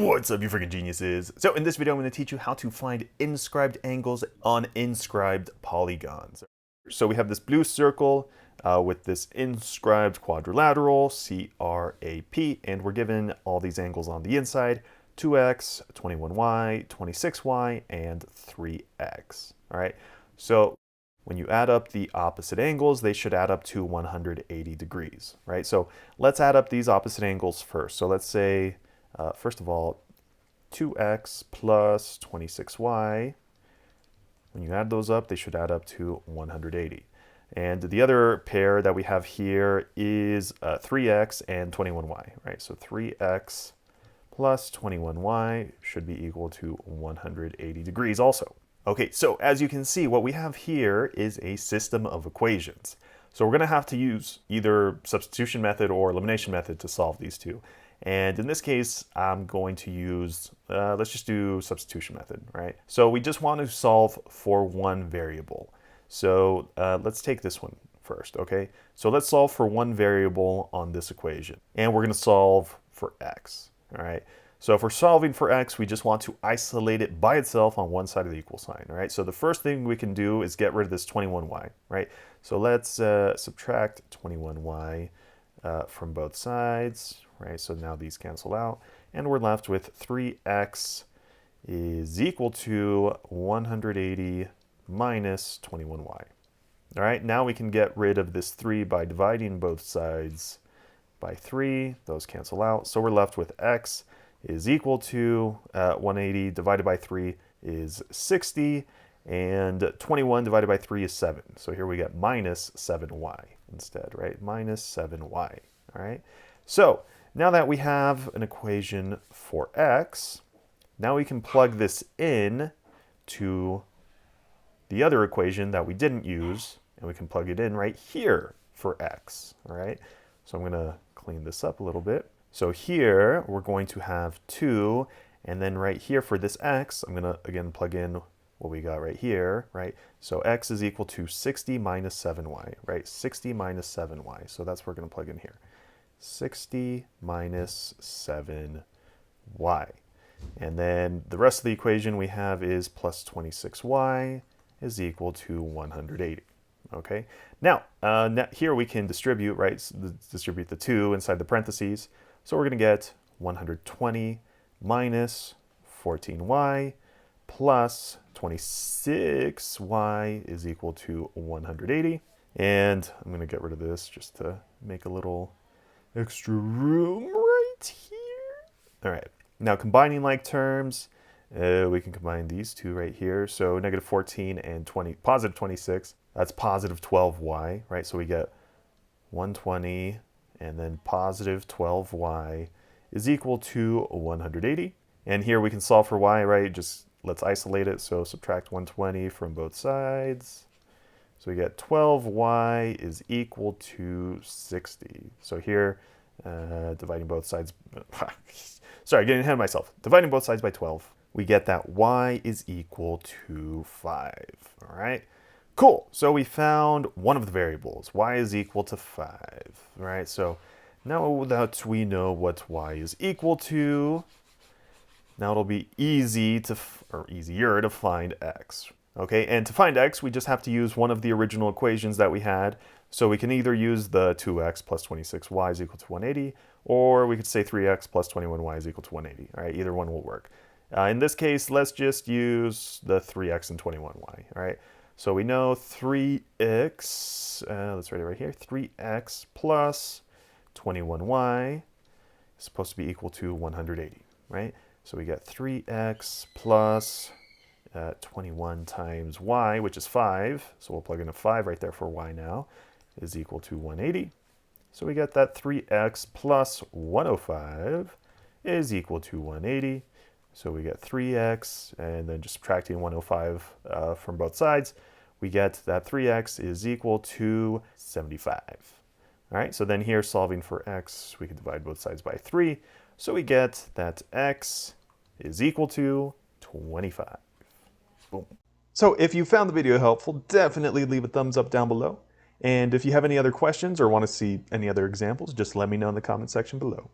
What's up, you freaking geniuses? So in this video, I'm going to teach you how to find inscribed angles on inscribed polygons. So we have this blue circle with this inscribed quadrilateral, CRAP, and we're given all these angles on the inside, 2x, 21y, 26y, and 3x. All right, so when you add up the opposite angles, they should add up to 180 degrees, right? So let's add up these opposite angles first. So let's say, first of all, 2x plus 26y, when you add those up, they should add up to 180. And the other pair that we have here is 3x and 21y, right? So 3x plus 21y should be equal to 180 degrees also. Okay, so as you can see, what we have here is a system of equations. So we're going to have to use either substitution method or elimination method to solve these two. And in this case, I'm going to use, let's just do substitution method, right? So we just want to solve for one variable. So let's take this one first, okay? So let's solve for one variable on this equation. And we're going to solve for x, all right? So if we're solving for x, we just want to isolate it by itself on one side of the equal sign, right? So the first thing we can do is get rid of this 21y, right? So let's subtract 21y from both sides, right? So now these cancel out, and we're left with 3x is equal to 180 minus 21y. All right, now we can get rid of this 3 by dividing both sides by 3. Those cancel out, so we're left with x is equal to 180 divided by 3 is 60, and 21 divided by 3 is 7. So here we get minus 7y instead, right? Minus 7y, all right? So now that we have an equation for x, now we can plug this in to the other equation that we didn't use, and we can plug it in right here for x, all right? So I'm gonna clean this up a little bit. So here we're going to have 2, and then right here for this x, I'm gonna again plug in what we got right here, right? So x is equal to 60 minus 7y, right? 60 minus 7y, so that's what we're gonna plug in here. 60 minus 7y. And then the rest of the equation we have is plus 26y is equal to 180. Okay, now here we can distribute, right? Distribute the 2 inside the parentheses. So we're going to get 120 minus 14y plus 26y is equal to 180. And I'm going to get rid of this just to make a little extra room right here. All right, now combining like terms, we can combine these two right here. So negative 14 and positive 26, that's positive 12y, right? So we get 120 and then positive 12y is equal to 180. And here we can solve for y, right? Just let's isolate it. So subtract 120 from both sides. So we get 12y is equal to 60. So here, dividing both sides, sorry, getting ahead of myself. Dividing both sides by 12, we get that y is equal to 5, all right? Cool, so we found one of the variables, y is equal to 5, right? So now that we know what y is equal to, now it'll be easier to find x, okay? And to find x, we just have to use one of the original equations that we had. So we can either use the 2x plus 26y is equal to 180, or we could say 3x plus 21y is equal to 180, all right? Either one will work. In this case, let's just use the 3x and 21y, all right? So we know 3x, let's write it right here, 3x plus 21y is supposed to be equal to 180, right? So we get 3x plus 21 times y, which is 5, so we'll plug in a 5 right there for y now, is equal to 180. So we get that 3x plus 105 is equal to 180. So we get 3x, and then just subtracting 105 from both sides, we get that 3x is equal to 75. All right, so then here solving for x, we can divide both sides by 3. So we get that x is equal to 25. Boom. So if you found the video helpful, definitely leave a thumbs up down below. And if you have any other questions or want to see any other examples, just let me know in the comment section below.